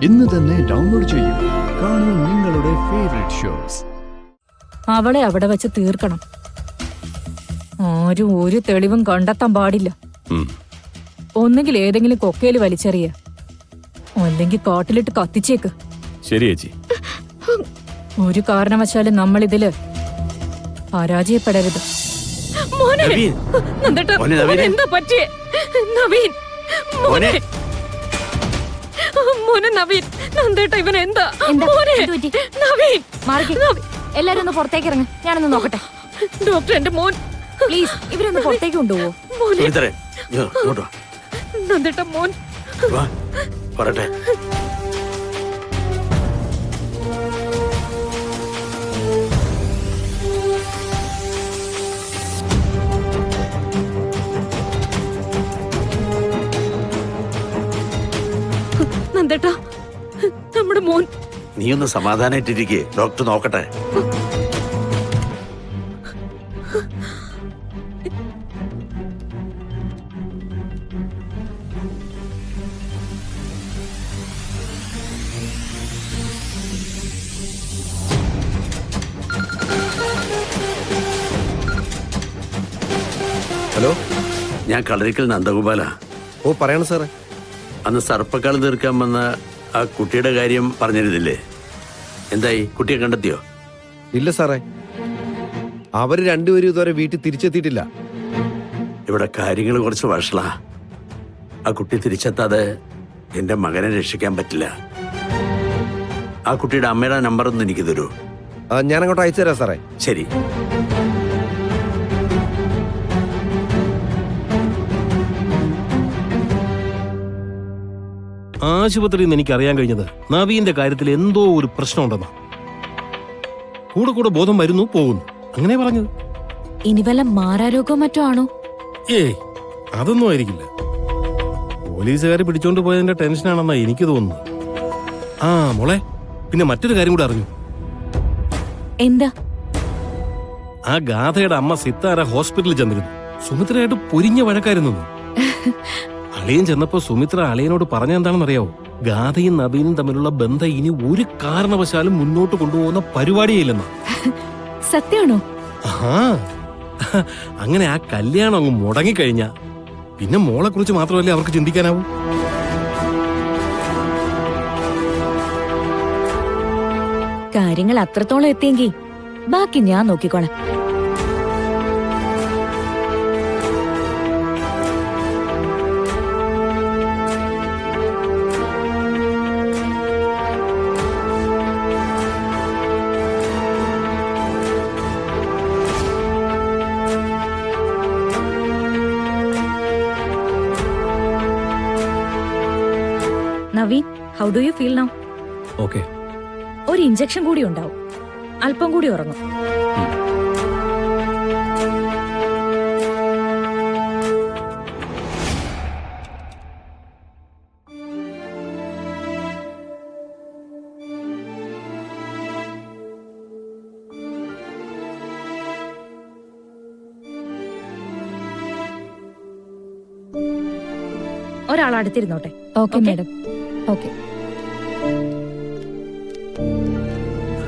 ഇന്ന് തന്നെ ഡൗൺലോഡ് ചെയ്യൂ. കാണൂ നിങ്ങളുടെ ഫേവറേറ്റ് ഷോസ്. അവളെ അവിടെ വെച്ച് തീർക്കണം. ആരും ഒരു തെളിവും കണ്ടെത്താൻ പാടില്ല. ഒന്നുകിൽ ഏതെങ്കിലും കൊക്കയിൽ വലിച്ചെറിയ, അല്ലെങ്കിൽ കാട്ടിലിട്ട് കത്തിച്ചേക്ക്. ശരി ചേച്ചി. ഒരു കാരണവശാലും നമ്മളിതില് പരാജയപ്പെടരുത്. എന്താ പറ്റിയേ നവീൻ? മോനെ നവീൻ, നന്ദേട്ട ഇവൻ എന്താ? നവീൻ എല്ലാരും ഒന്ന് പുറത്തേക്ക് ഇറങ്ങ, ഞാനൊന്ന് നോക്കട്ടെ. ഡോക്ടർ, എന്റെ മോൻ പ്ലീസ് ഇവരൊന്ന് പുറത്തേക്ക് കൊണ്ടുപോവോ? നന്ദേട്ട മോൻ പറട്ടെ. നന്ദേട്ട, നമ്മുടെ മോൻ. നീ ഒന്ന് സമാധാനായിട്ടിരിക്കേ, ഡോക്ടർ നോക്കട്ടെ. ഹലോ, ഞാൻ കളരിക്കൽ നന്ദഗോപാല. ഓ പറയണം സാറേ. അന്ന് സർപ്പക്കാലം തീർക്കാൻ വന്ന ആ കുട്ടിയുടെ കാര്യം പറഞ്ഞിരുന്നില്ലേ? എന്തായി? കുട്ടിയെ കണ്ടെത്തിയോ? ഇല്ല സാറേ, അവര് രണ്ടുപേരും ഇതുവരെ വീട്ടിൽ തിരിച്ചെത്തിയിട്ടില്ല. ഇവിടെ കാര്യങ്ങൾ കുറച്ച് വഷളാ. ആ കുട്ടി തിരിച്ചെത്താതെ എന്റെ മകനെ രക്ഷിക്കാൻ പറ്റില്ല. ആ കുട്ടിയുടെ അമ്മയുടെ നമ്പർ ഒന്ന് എനിക്ക് തരൂ. ഞാൻ അങ്ങോട്ട് അയച്ചു തരാം സാറേ. ശരി. ആശുപത്രിയിൽ നിന്ന് എനിക്ക് അറിയാൻ കഴിഞ്ഞത് നവീന്റെ കാര്യത്തിൽ എന്തോ ഒരു പ്രശ്നമുണ്ടെന്നാ. കൂടെ കൂടെ ബോധം വരുന്നു പോകുന്നു, അങ്ങനെ പറഞ്ഞത്. ഇനി വല്ല മാറാരോഗമോ മറ്റോ ആണോ? ഏയ്, അതൊന്നും ആയിരിക്കില്ല. പോലീസുകാരെ പിടിച്ചോണ്ട് പോയതിന്റെ ടെൻഷനാണെന്നാ എനിക്ക് തോന്നുന്നത്. ആ മോളെ, പിന്നെ മറ്റൊരു കാര്യം കൂടെ അറിഞ്ഞു. എന്താ? ആ ഗാഥയുടെ അമ്മ സിത്താര ഹോസ്പിറ്റലിൽ ചെന്നിരുന്നു. സുമിത്രയായിട്ട് പൊരിഞ്ഞ വഴക്കായിരുന്നു. അളിയൻ ചെന്നപ്പോ സുമിത്ര അളിയനോട് പറഞ്ഞെന്താണെന്നറിയാവോ? ഗാഥയും നവീനും തമ്മിലുള്ള ബന്ധം ഇനി ഒരു കാരണവശാലും മുന്നോട്ട് കൊണ്ടുപോകുന്ന പരിപാടിയില്ലെന്നാ. സത്യമാണോ? അങ്ങനെ ആ കല്യാണം അങ്ങ് മുടങ്ങിക്കഴിഞ്ഞ പിന്നെ മോളെ കുറിച്ച് മാത്രമല്ലേ അവർക്ക് ചിന്തിക്കാനാവൂ. കാര്യങ്ങൾ അത്രത്തോളം എത്തിയെങ്കിൽ ബാക്കി ഞാൻ നോക്കിക്കോളാം. Naveen, how do you feel now? Okay. ഒരു ഇഞ്ചക്ഷൻ കൂടി ഉണ്ടാവും, അല്പം കൂടി ഉറങ്ങും. ഒരാൾ അടുത്തിരുന്നോട്ടെ. Okay madam. ഓക്കെ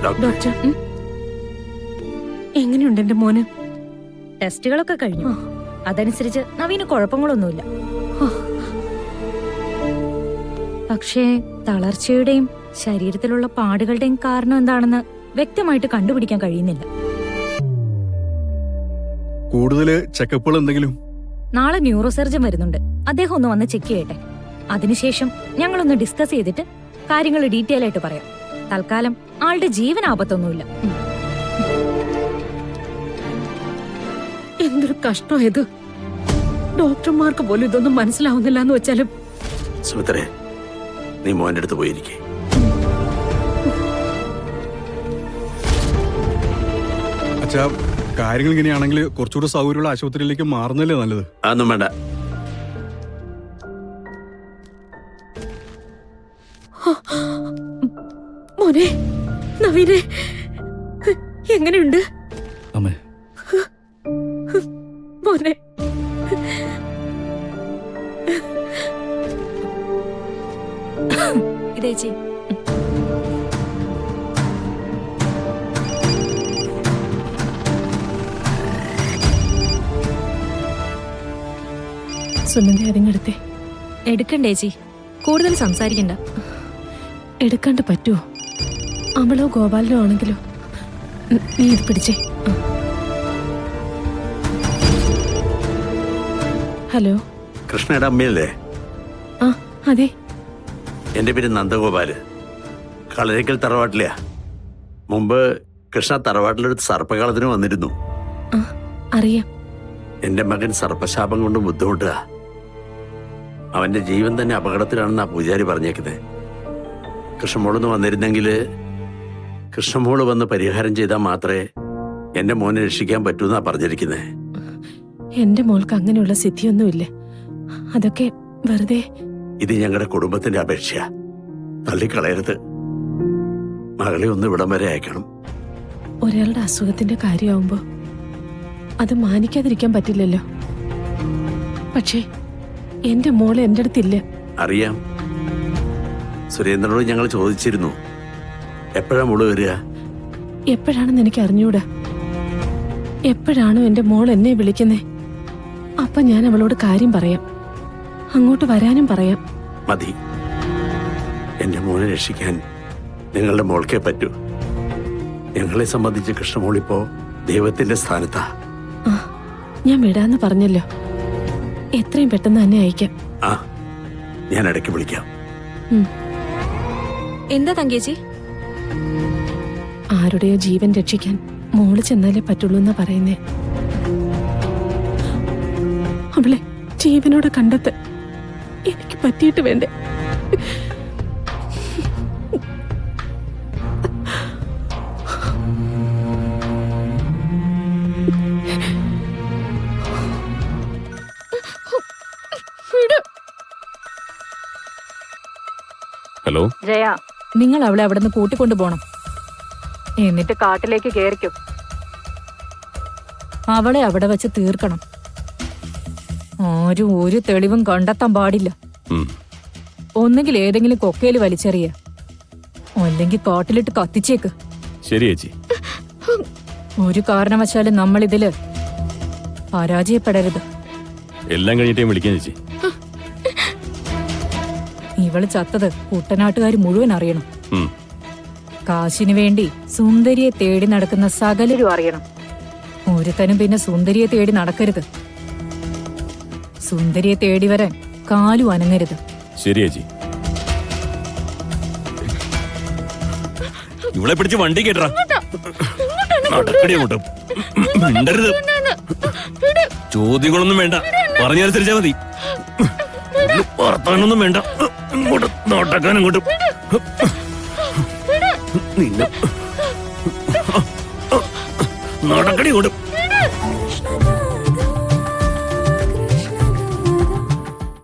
ഡോക്ടർ, എങ്ങനെയുണ്ട് എന്റെ മോന്? ടെസ്റ്റുകളൊക്കെ കഴിഞ്ഞു. അതനുസരിച്ച് നവീന് കുഴപ്പങ്ങളൊന്നുമില്ല. പക്ഷേ തളർച്ചയുടെയും ശരീരത്തിലുള്ള പാടുകളുടെയും കാരണം എന്താണെന്ന് വ്യക്തമായിട്ട് കണ്ടുപിടിക്കാൻ കഴിയുന്നില്ല. കൂടുതൽ ചെക്കപ്പുകൾ എന്തെങ്കിലും? നാളെ ന്യൂറോ സർജൻ വരുന്നുണ്ട്. അദ്ദേഹം ഒന്ന് വന്ന് ചെക്ക് ചെയ്യട്ടെ. അതിനുശേഷം ഞങ്ങളൊന്ന് ഡിസ്കസ് ചെയ്തിട്ട് കാര്യങ്ങൾ ഡീറ്റെയിൽ ആയിട്ട് പറയാം. തൽക്കാലം ആളുടെ ജീവൻ ആപത്തൊന്നുമില്ല. എന്തൊരു കഷ്ടം ഇത്. ഡോക്ടർമാർക്ക് പോലും ഇതൊന്നും മനസ്സിലാവുന്നില്ല എന്ന് വെച്ചാലും. സുമിത്രേ, നീ മോന്റെ അടുത്ത് പോയിരിക്കേ. അച്ഛാ, കാര്യങ്ങൾ ഇങ്ങനെയാണെങ്കിൽ കുറച്ചുകൂടെ സൗകര്യമുള്ള ആശുപത്രിയിലേക്ക് മാറുന്നല്ലേ നല്ലത്. അതൊന്നും വേണ്ട. മോനെ നവീനെ, എങ്ങനെയുണ്ട് അമ്മേ? മോനെ, ഇതേച്ചി. സുനന്ദ അതിങ്ങെടുത്തേ. എടുക്കണ്ടേച്ചി, കൂടുതൽ സംസാരിക്കണ്ട. എടുക്കാണ്ട് പറ്റുമോ? അവളോ ഗോപാലനോ ആണെങ്കിലോ? നീ ഇത് പിടിച്ചേ. ഹലോ. കൃഷ്ണയുടെ അമ്മയല്ലേ? ആ അതെ. എന്റെ പേര് നന്ദഗോപാല്. കളരിക്കൽ തറവാട്ടിലെയാ. മുമ്പ് കൃഷ്ണ തറവാട്ടിലൊരു സർപ്പകാലത്തിന് വന്നിരുന്നു. ആ അറിയാം. എന്റെ മകൻ സർപ്പശാപം കൊണ്ട് ബുദ്ധിമുട്ടുക. അവന്റെ ജീവൻ തന്നെ അപകടത്തിലാണെന്നാ പൂജാരി പറഞ്ഞേക്കുന്നത്. കൃഷ്ണമോളൊന്ന് വന്നിരുന്നെങ്കിൽ കൃഷ്ണമോള് വന്ന് പരിഹാരം ചെയ്താൽ മാത്രമേ എന്റെ മോനെ രക്ഷിക്കാൻ പറ്റൂന്നാ പറഞ്ഞിരിക്കുന്നത്. എന്റെ മോൾക്ക് അങ്ങനെയുള്ള സിദ്ധിയൊന്നുമില്ല. അതൊക്കെ വെറുതെ. ഇത് ഞങ്ങളുടെ കുടുംബത്തിന്റെ അപേക്ഷയാ, തള്ളിക്കളയരുത്. മകളെ ഒന്ന് ഇവിടം വരെ അയക്കണം. ഒരാളുടെ അസുഖത്തിന്റെ കാര്യമാവുമ്പോ അത് മാനിക്കാതിരിക്കാൻ പറ്റില്ലല്ലോ. പക്ഷേ എന്റെ മോള് എന്റെ അടുത്തില്ല. അറിയാം. സുരേന്ദ്രനോട് ഞങ്ങൾ ചോദിച്ചിരുന്നു, എപ്പോഴാ മോള് വരിക? എപ്പോഴാണെന്ന് എനിക്ക് അറിഞ്ഞൂടാ. എപ്പോഴാണോ എന്റെ മോൾ എന്നെ വിളിക്കുന്നേ അപ്പൊ ഞാൻ അവളോട് കാര്യം പറയാം. അങ്ങോട്ട് വരാനും പറയാം. മതി. എന്റെ മോനെ രക്ഷിക്കാൻ നിങ്ങളുടെ മോൾക്കേ പറ്റൂ. ഞങ്ങളെ സംബന്ധിച്ച് കൃഷ്ണമോളിപ്പോ ദൈവത്തിന്റെ സ്ഥാനത്താ. ആ ഞാൻ വിടാന്ന് പറഞ്ഞല്ലോ. എത്രയും പെട്ടെന്ന് തന്നെ അയക്കാം. ആ, ഞാൻ ഇടയ്ക്ക് വിളിക്കാം. എന്താ തങ്കേച്ചി? ആരുടെയോ ജീവൻ രക്ഷിക്കാൻ മോള് ചെന്നാലേ പറ്റുള്ളൂ എന്നാ പറയുന്നേ. അവളെ ജീവനോടെ കണ്ടെത്ത എനിക്ക് പറ്റിയിട്ട് വേണ്ടേ? ഹലോ ജയ, നിങ്ങൾ അവളെ അവിടെ നിന്ന് കൂട്ടിക്കൊണ്ടു പോണം. എന്നിട്ട് കാട്ടിലേക്ക് കേറിക്കും. അവളെ അവിടെ വെച്ച് തീർക്കണം. ആരും ഒരു തെളിവും കണ്ടെത്താൻ പാടില്ല. ഒന്നുകിൽ ഏതെങ്കിലും കൊക്കയിൽ വലിച്ചെറിയ, അല്ലെങ്കിൽ കാട്ടിലിട്ട് കത്തിച്ചേക്ക്. ശരി ചേച്ചി. ഒരു കാരണവശാലും നമ്മൾ ഇതില് പരാജയപ്പെടരുത്. എല്ലാം കഴിഞ്ഞിട്ടേ വിളിക്കാൻ ചേച്ചി. ഇവള് ചത്തത് കുട്ടനാട്ടുകാർ മുഴുവൻ അറിയണം. കാശിനു വേണ്ടി സുന്ദരിയെ തേടി നടക്കുന്ന സകലരും അറിയണം. ഒരുത്തനും പിന്നെ സുന്ദരിയെ തേടി നടക്കരുത്. സുന്ദരിയെ തേടി വരാൻ കാലും അനങ്ങരുത്. ശരി ചേച്ചി. ഇവളെ പിടിച്ച് വണ്ടി കേട്ടറാ. മിണ്ടരുത്. ചോദ്യങ്ങളൊന്നും വേണ്ട, പറഞ്ഞനുസരിച്ചാ മതി. വർത്താനൊന്നും വേണ്ട. ഇങ്ങോട്ട് നോട്ടക്കാൻ ഇങ്ങോട്ട്. നിന്നെ നോട്ടക്കടി ഇങ്ങോട്ട്.